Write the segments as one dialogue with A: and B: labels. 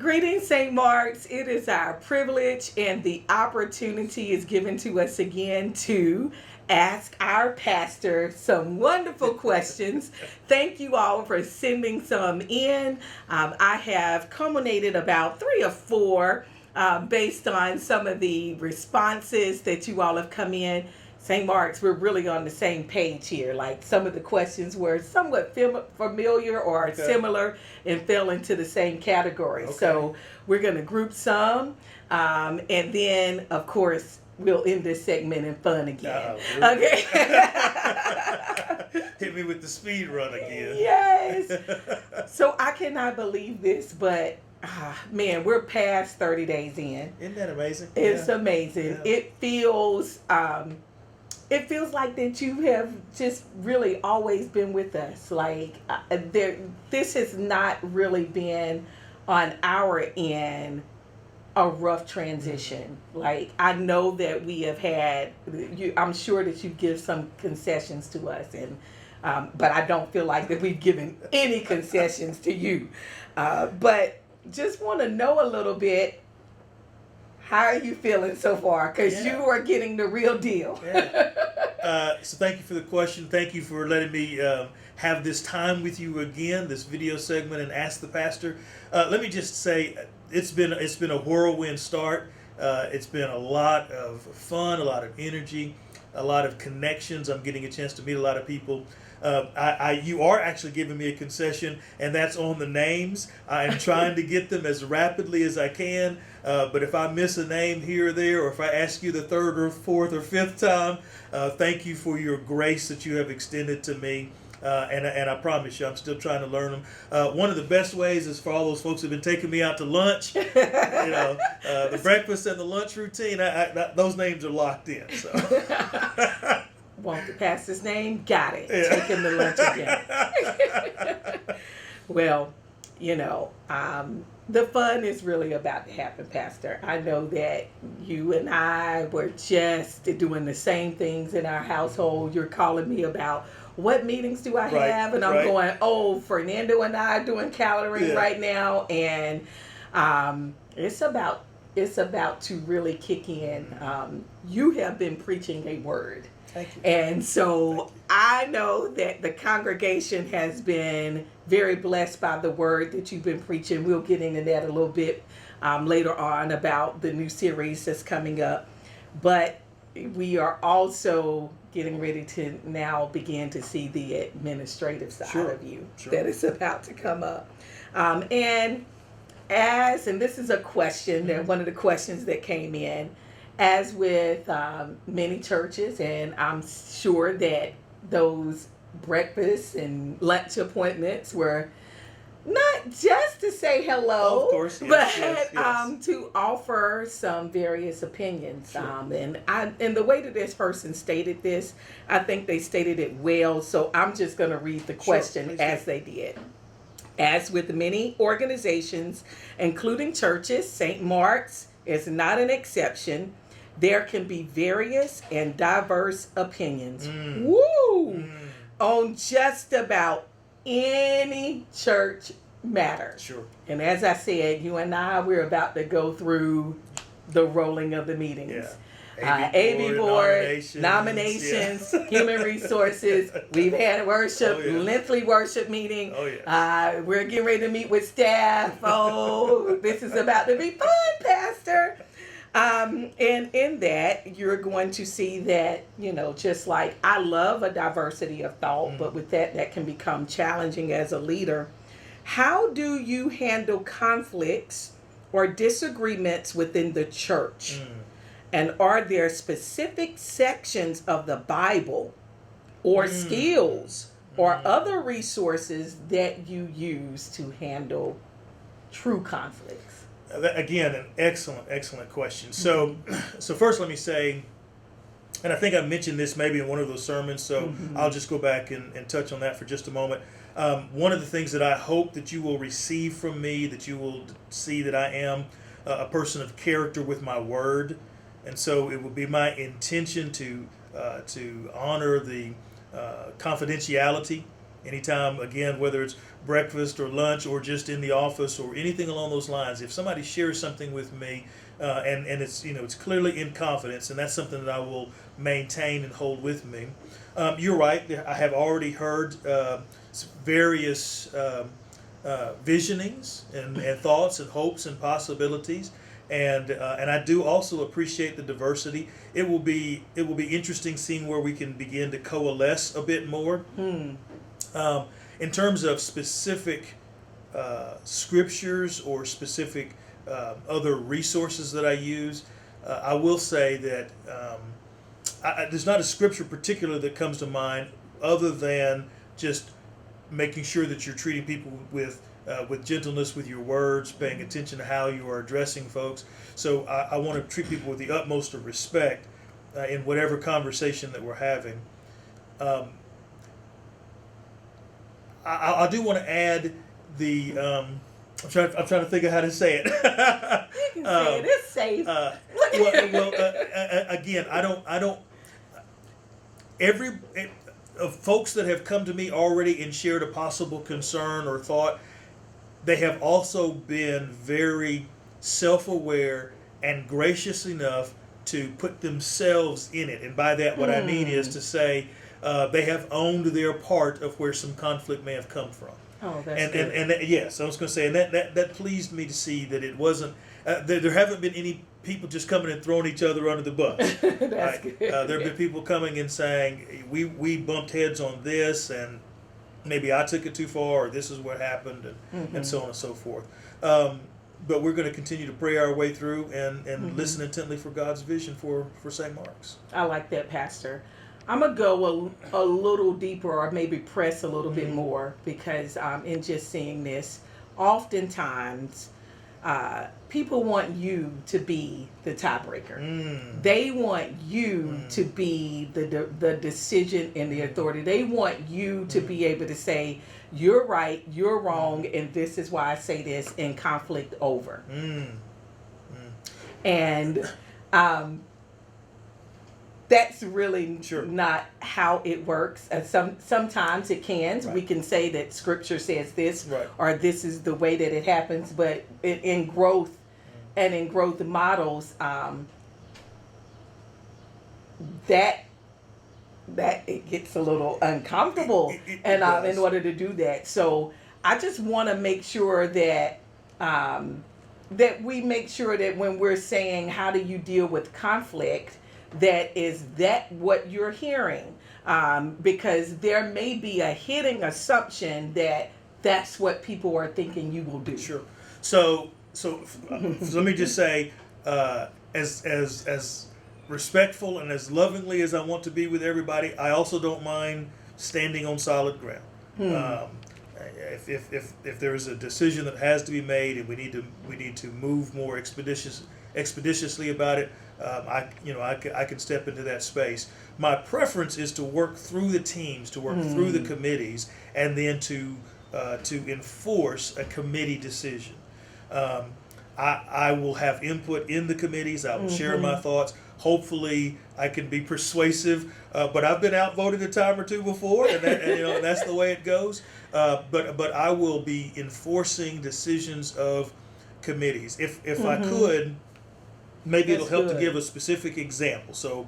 A: Greetings, St. Mark's. It is our privilege and the opportunity is given to us again to ask our pastor some wonderful questions. Thank you all for sending some in. I have culminated about 3 or 4 based on some of the responses that you all have come in. St. Mark's, we're really on the same page here. Like some of the questions were somewhat familiar or similar and fell into the same category.
B: Okay.
A: So we're going to group some. And then, of course, we'll end this segment in fun again.
B: Really?
A: Okay.
B: Hit me with the speed run again.
A: Yes. So I cannot believe this, but man, we're past 30 days in.
B: Isn't that amazing?
A: It's amazing.
B: Yeah.
A: It feels like that you have just really always been with us. Like this has not really been on our end a rough transition. Like I know that we have had. I'm sure that you give some concessions to us, and but I don't feel like that we've given any concessions to you. But just want to know a little bit. How are you feeling so far? Because you are getting the real deal.
B: So thank you for the question. Thank you for letting me have this time with you again, this video segment, and Ask the Pastor. Let me just say, it's been a whirlwind start. It's been a lot of fun, a lot of energy, a lot of connections. I'm getting a chance to meet a lot of people. You are actually giving me a concession, and that's on the names. I am trying to get them as rapidly as I can, but if I miss a name here or there, or if I ask you the 3rd or 4th or 5th time, thank you for your grace that you have extended to me. And I promise you, I'm still trying to learn them. One of the best ways is for all those folks who have been taking me out to lunch. The breakfast and the lunch routine, those names are locked in. So.
A: Want the pastor's name? Got it. Yeah. Take him to lunch again. Well, the fun is really about to happen, Pastor. I know that you and I were just doing the same things in our household. You're calling me about what meetings do I have? And I'm going, Fernando and I are doing calendaring right now. And it's about to really kick in. You have been preaching a word.
B: Thank you.
A: And so I know that the congregation has been very blessed by the word that you've been preaching. We'll get into that a little bit later on about the new series that's coming up. But we are also getting ready to now begin to see the administrative side of you that is about to come up. And this is a question, that one of the questions that came in, as with many churches, and I'm sure that those breakfasts and lunch appointments were not just to say hello,
B: of course,
A: but
B: yes.
A: To offer some various opinions. And the way that this person stated this, I think they stated it well. So I'm just going to read the question as they did. As with many organizations, including churches, St. Mark's is not an exception. There can be various and diverse opinions on just about any church matter.
B: Sure.
A: And as I said, you and I, we're about to go through the rolling of the meetings.
B: Yeah.
A: AV board, nominations, human resources. We've had worship, lengthy worship meeting. We're getting ready to meet with staff. This is about to be fun, Pastor. And in that, you're going to see that, just like I love a diversity of thought, but with that can become challenging as a leader. How do you handle conflicts or disagreements within the church? And are there specific sections of the Bible or skills or other resources that you use to handle true conflicts?
B: Again, an excellent question. So first let me say, and I think I mentioned this maybe in one of those sermons, so I'll just go back and touch on that for just a moment. One of the things that I hope that you will receive from me, that you will see that I am a person of character with my word. And so it will be my intention to honor the confidentiality Anytime, again, whether it's breakfast or lunch or just in the office or anything along those lines, if somebody shares something with me, and it's it's clearly in confidence, and that's something that I will maintain and hold with me. You're right. I have already heard various visionings and thoughts and hopes and possibilities, and I do also appreciate the diversity. It will be interesting seeing where we can begin to coalesce a bit more. In terms of specific scriptures or specific other resources that I use, I will say that there's not a scripture particular that comes to mind other than just making sure that you're treating people with gentleness with your words, paying attention to how you are addressing folks. So I want to treat people with the utmost of respect in whatever conversation that we're having. I do want to add the. I'm trying to think of how to say it.
A: You can say it. It's safe.
B: Again, I don't. Of folks that have come to me already and shared a possible concern or thought, they have also been very self-aware and gracious enough to put themselves in it. And by that, what I mean is to say they have owned their part of where some conflict may have come from.
A: Oh, that's good.
B: And yes, I was going to say, and that pleased me to see that it wasn't. There haven't been any people just coming and throwing each other under the bus.
A: That's good.
B: There have been people coming and saying we bumped heads on this, and maybe I took it too far, or this is what happened, and so on and so forth. But we're going to continue to pray our way through and listen intently for God's vision for St. Mark's.
A: I like that, Pastor. I'm going to go a little deeper, or maybe press a little bit more, because in just seeing this, oftentimes people want you to be the tiebreaker. They want you to be the decision and the authority. They want you to be able to say, you're right, you're wrong, and this is why I say this, in conflict over. And that's really not how it works. Sometimes it can. Right. We can say that Scripture says this, right, or this is the way that it happens. But in growth and in growth models, that it gets a little uncomfortable, and in order to do that, so I just want to make sure that that we make sure that when we're saying how do you deal with conflict, that what you're hearing, because there may be a hidden assumption that that's what people are thinking you will do.
B: Sure. So let me just say, as respectful and as lovingly as I want to be with everybody, I also don't mind standing on solid ground. If there is a decision that has to be made and we need to move more expeditiously about it, I can step into that space. My preference is to work through the teams, to work through the committees, and then to enforce a committee decision. I will have input in the committees. I will share my thoughts. Hopefully, I can be persuasive. But I've been outvoted a time or two before, and that's the way it goes. But I will be enforcing decisions of committees. If I could, maybe it'll help to give a specific example. So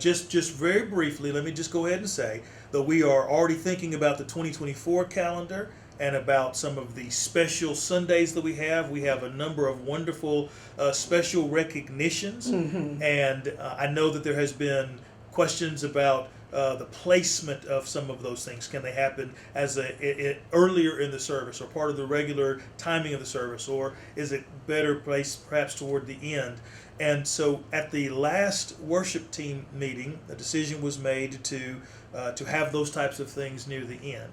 B: just very briefly, let me just go ahead and say that we are already thinking about the 2024 calendar and about some of the special Sundays that we have. We have a number of wonderful special recognitions, and I know that there has been questions about the placement of some of those things. Can they happen as earlier in the service, or part of the regular timing of the service, or is it better placed perhaps toward the end? And so at the last worship team meeting, a decision was made to have those types of things near the end.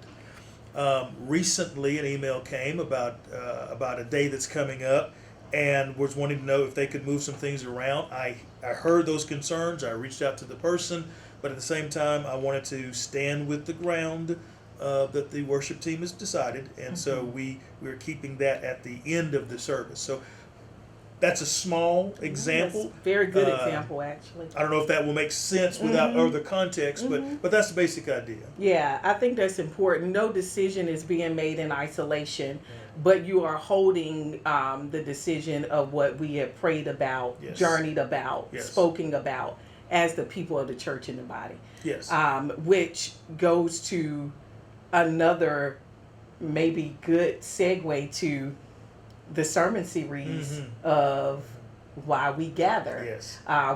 B: Recently, an email came about a day that's coming up, and was wanting to know if they could move some things around. I heard those concerns. I reached out to the person, but at the same time, I wanted to stand with the ground that the worship team has decided, and so we're keeping that at the end of the service. So That's a small example.
A: That's a very good example, actually.
B: I don't know if that will make sense without other context, but that's the basic idea.
A: Yeah, I think that's important. No decision is being made in isolation, but you are holding the decision of what we have prayed about, journeyed about, spoken about as the people of the church and the body.
B: Yes.
A: Which goes to another maybe good segue to the sermon series of Why We Gather,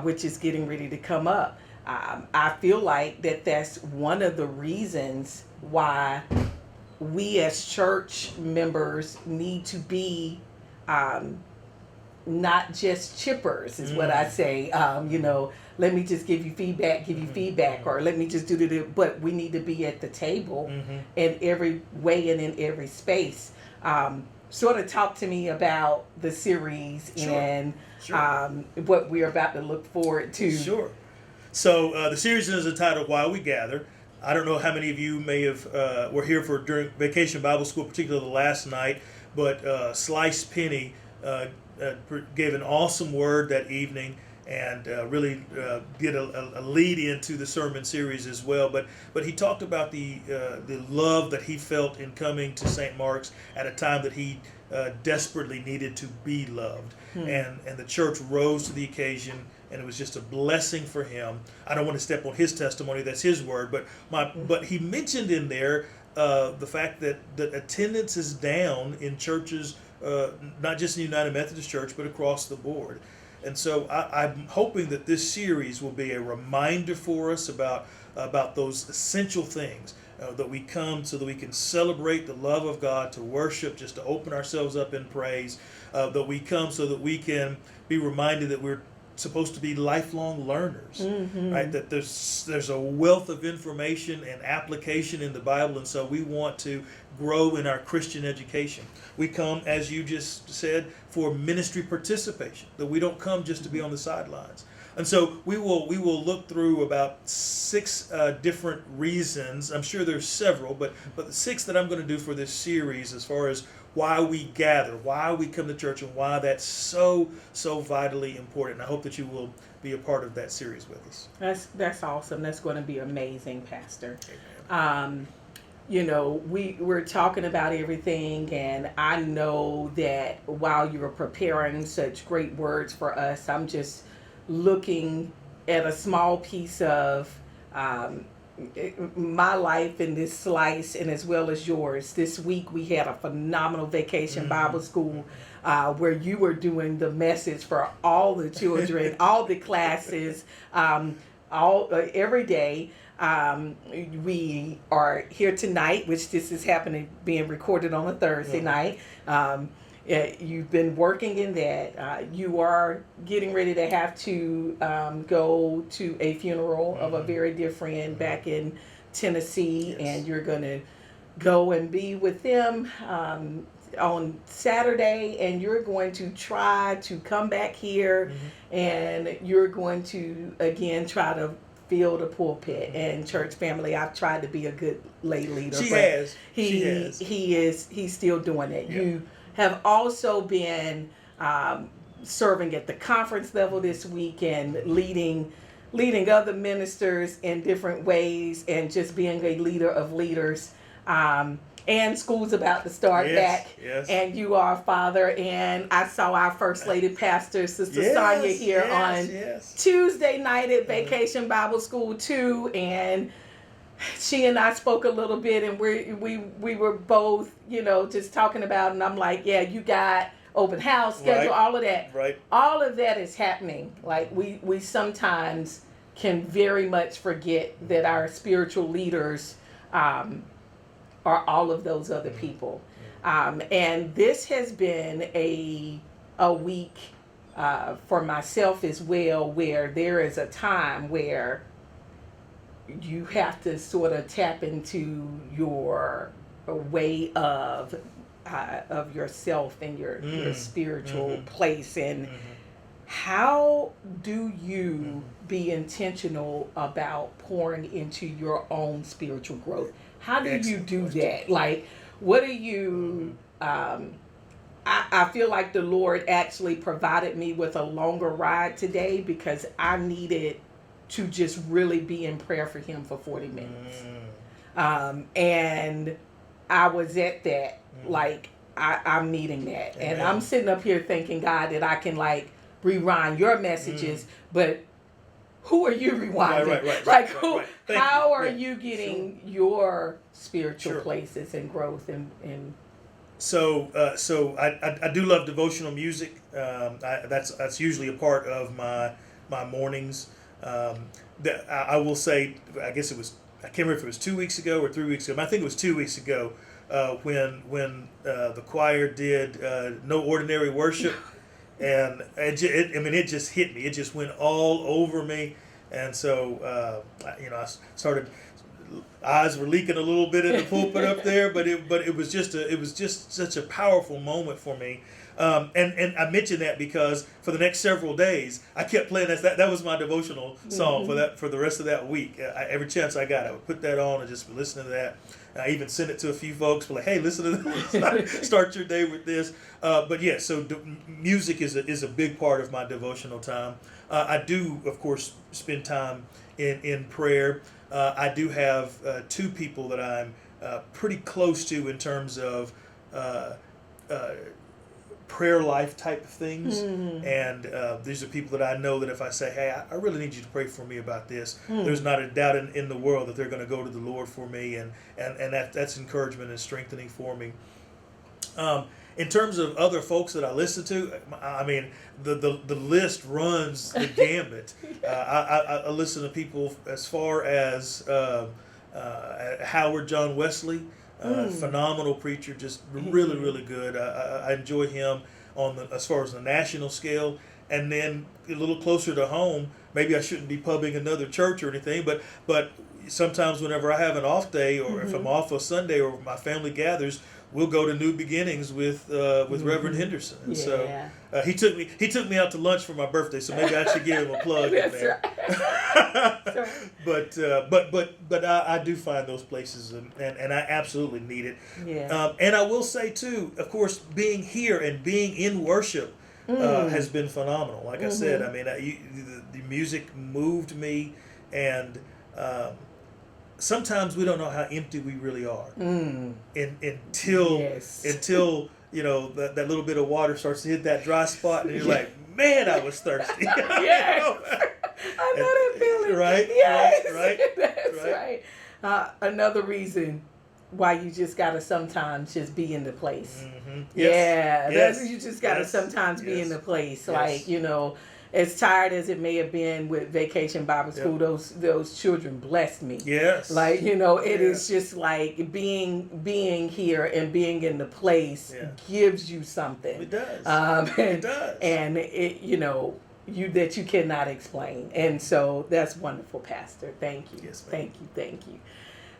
A: which is getting ready to come up. I feel like that's one of the reasons why we as church members need to be not just chippers, is what I say. Let me just give you feedback, or let me just do it. But we need to be at the table in every way and in every space. Sort of talk to me about the series and what we're about to look forward to.
B: Sure. So the series is entitled Why We Gather. I don't know how many of you may have were here during Vacation Bible School, particularly the last night, but Slice Penny gave an awesome word that evening, and really did a lead into the sermon series as well. But he talked about the love that he felt in coming to St. Mark's at a time that he desperately needed to be loved. And the church rose to the occasion, and it was just a blessing for him. I don't want to step on his testimony, that's his word, but he mentioned in there the fact that attendance is down in churches, not just in the United Methodist Church, but across the board. And so I'm hoping that this series will be a reminder for us about those essential things, that we come so that we can celebrate the love of God, to worship, just to open ourselves up in praise, that we come so that we can be reminded that we're supposed to be lifelong learners, right? That there's a wealth of information and application in the Bible, and so we want to grow in our Christian education. We come, as you just said, for ministry participation, that we don't come just to be on the sidelines. And so we will look through about 6 different reasons. I'm sure there's several, but the 6 that I'm going to do for this series, as far as why we gather, why we come to church, and why that's so vitally important. I hope that you will be a part of that series with us.
A: That's awesome. That's going to be amazing, Pastor.
B: Amen.
A: We're talking about everything, and I know that while you were preparing such great words for us, I'm just looking at a small piece of my life in this slice, and as well as yours. This week we had a phenomenal Vacation Bible School where you were doing the message for all the children, all the classes, every day. We are here tonight, which this is being recorded on a Thursday night. You've been working in that. You are getting ready to have to go to a funeral of a very dear friend back in Tennessee, and you're going to go and be with them on Saturday, and you're going to try to come back here, and you're going to again try to fill the pulpit. And church family, I've tried to be a good lay leader.
B: She has.
A: He's still doing it.
B: Yeah.
A: You have also been serving at the conference level this week and leading other ministers in different ways, and just being a leader of leaders. And school's about to start back.
B: Yes.
A: And you are a father. And I saw our First Lady Pastor, Sister Sonia, here on Tuesday night at Vacation Bible School too. And she and I spoke a little bit, and we were both, just talking about, and I'm like, yeah, you got open house schedule, all of that.
B: Right.
A: All of that is happening. Like we sometimes can very much forget that our spiritual leaders are all of those other people. And this has been a week for myself as well, where there is a time where you have to sort of tap into your way of yourself and your spiritual place. And how do you be intentional about pouring into your own spiritual growth? How do you do that? Like, what are you, I I feel like the Lord actually provided me with a longer ride today because I needed to just really be in prayer for him for 40 minutes. And I was at that, like, I'm needing that. Amen. And I'm sitting up here thinking, God, that I can, like, rewind your messages, but who are you rewinding? Right. How are you getting your spiritual places and growth and
B: So I do love devotional music. That's usually a part of my mornings. I will say, I guess it was, I can't remember if it was 2 weeks ago or 3 weeks ago. I think it was 2 weeks ago when the choir did No Ordinary Worship, and it just hit me. It just went all over me, and so I started. Eyes were leaking a little bit in the pulpit up there, but it was just such a powerful moment for me. And I mention that because for the next several days I kept playing that was my devotional song for the rest of that week. Every chance I got, I would put that on and just listen to that. I even sent it to a few folks, like, hey, listen to this. Start your day with this. But yeah, so music is a big part of my devotional time. I do, of course, spend time in prayer. I do have two people that I'm pretty close to in terms of prayer life type of things. And these are people that I know that if I say, hey, I really need you to pray for me about this, there's not a doubt in the world that they're going to go to the Lord for me, and that's encouragement and strengthening for me. In terms of other folks that I listen to, I mean, the list runs the gambit. I listen to people as far as Howard John Wesley, phenomenal preacher, just really, really good. I enjoy him as far as the national scale. And then a little closer to home, maybe I shouldn't be pubbing another church or anything, but sometimes whenever I have an off day, or if I'm off a Sunday, or my family gathers, we'll go to New Beginnings with Reverend Henderson. And so he took me out to lunch for my birthday, so maybe I should give him a plug in there. Right. But I do find those places, and I absolutely need it. Yeah. And I will say too, of course, being here and being in worship has been phenomenal. Like I said, I mean, the music moved me, and sometimes we don't know how empty we really are until that little bit of water starts to hit that dry spot, and you're like, man, I was thirsty.
A: I know that feeling.
B: Right?
A: Yes.
B: Right?
A: That's right. Another reason why you just gotta sometimes just be in the place. You just gotta sometimes be in the place. Like, as tired as it may have been with Vacation Bible School, those children blessed me. Yes. Like, it is just like being here and being in the place gives you something.
B: It does.
A: It does. And it, that you cannot explain. And so that's wonderful, Pastor. Thank you.
B: Yes, ma'am.
A: Thank you.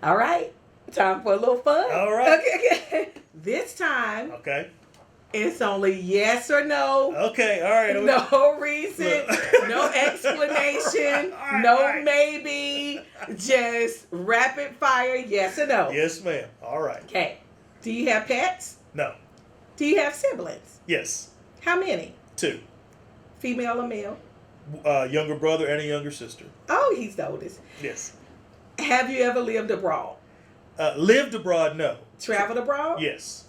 A: All right. Time for a little fun.
B: All right.
A: Okay. This time.
B: Okay.
A: It's only yes or no.
B: Okay, all right.
A: No reason, no explanation, maybe. Just rapid fire, yes or no.
B: Yes, ma'am. All right.
A: Okay. Do you have pets?
B: No.
A: Do you have siblings?
B: Yes.
A: How many?
B: 2.
A: Female or male?
B: Younger brother and a younger sister.
A: Oh, he's the oldest.
B: Yes.
A: Have you ever lived abroad?
B: Lived abroad, no.
A: Traveled abroad?
B: Yes.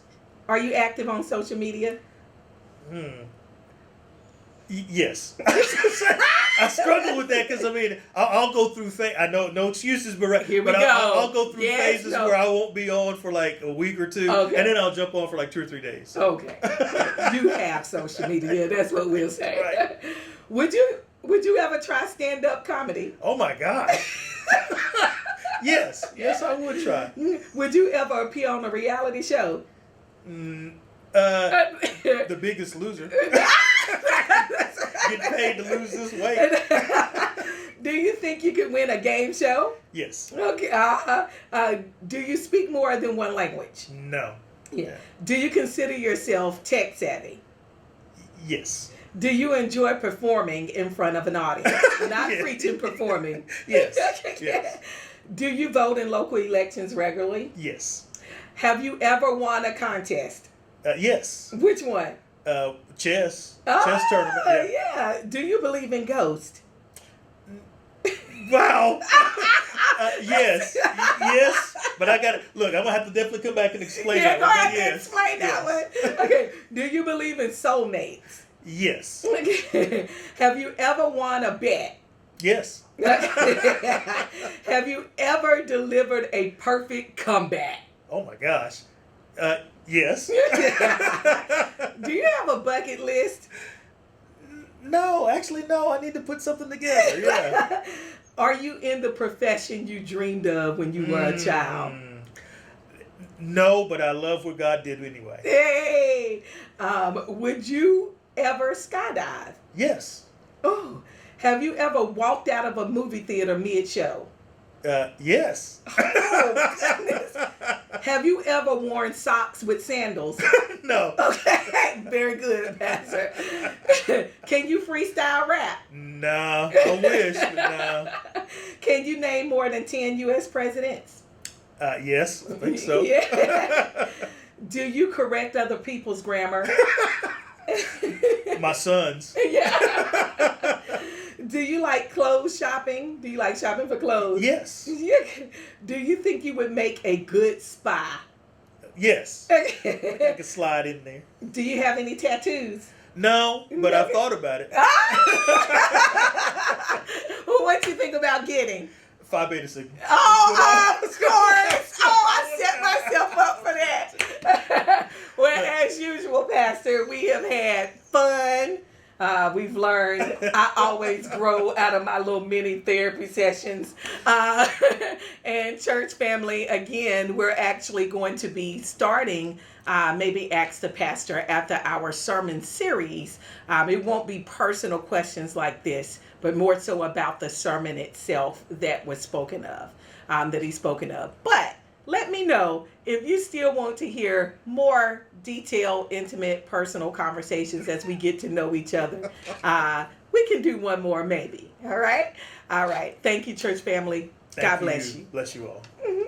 A: Are you active on social media?
B: Yes. I struggle with that because, I'll go through I know no excuses, but
A: here we go.
B: I'll go through phases where I won't be on for like a week or two, and then I'll jump on for like 2 or 3 days.
A: Okay. You have social media. That's what we'll say.
B: Right.
A: Would you ever try stand-up comedy?
B: Oh my gosh. Yes, I would try.
A: Would you ever appear on a reality show?
B: The Biggest Loser. Getting paid to lose this weight.
A: Do you think you could win a game show?
B: Yes.
A: Okay. Do you speak more than one language?
B: No.
A: Yeah. Do you consider yourself tech savvy?
B: Yes.
A: Do you enjoy performing in front of an audience? Not preaching, performing.
B: Yes.
A: Yes. Do you vote in local elections regularly?
B: Yes.
A: Have you ever won a contest?
B: Yes.
A: Which one?
B: Chess.
A: Oh,
B: Chess tournament.
A: Yeah. Do you believe in ghosts?
B: Wow. Yes. Yes. But I got to look. I'm gonna have to definitely come back and explain that
A: Go
B: one.
A: ahead and
B: Yes.
A: explain that one. Okay. Do you believe in soulmates?
B: Yes.
A: Have you ever won a bet?
B: Yes.
A: Have you ever delivered a perfect comeback?
B: Oh my gosh. Yes.
A: Do you have a bucket list?
B: No, actually, no. I need to put something together. Yeah.
A: Are you in the profession you dreamed of when you were a child?
B: No, but I love what God did anyway.
A: Hey, would you ever skydive?
B: Yes.
A: Oh, have you ever walked out of a movie theater mid-show?
B: Yes.
A: Oh, goodness. Have you ever worn socks with sandals?
B: No.
A: Okay, very good, Pastor. Can you freestyle rap?
B: No, I wish, but no.
A: Can you name more than 10 U.S. presidents?
B: Yes, I think so.
A: Yeah. Do you correct other people's grammar?
B: My sons.
A: Yeah. Do you like clothes shopping? Do you like shopping for clothes?
B: Yes.
A: Yeah. Do you think you would make a good spy?
B: Yes. I can slide in there.
A: Do you have any tattoos?
B: No, but I've thought about it.
A: What you think about getting?
B: Phi Beta Sigma.
A: Oh, of course. Oh, I set myself up for that. Well, as usual, Pastor, we have had fun. We've learned I always grow out of my little mini therapy sessions. And church family, again, we're actually going to be starting maybe Ask the Pastor after our sermon series. It won't be personal questions like this, but more so about the sermon itself that was spoken of, that he's spoken of. But let me know if you still want to hear more detailed, intimate, personal conversations as we get to know each other. We can do one more maybe. All right? All right. Thank you, church family. God bless you.
B: Bless you all.
A: Mm-hmm.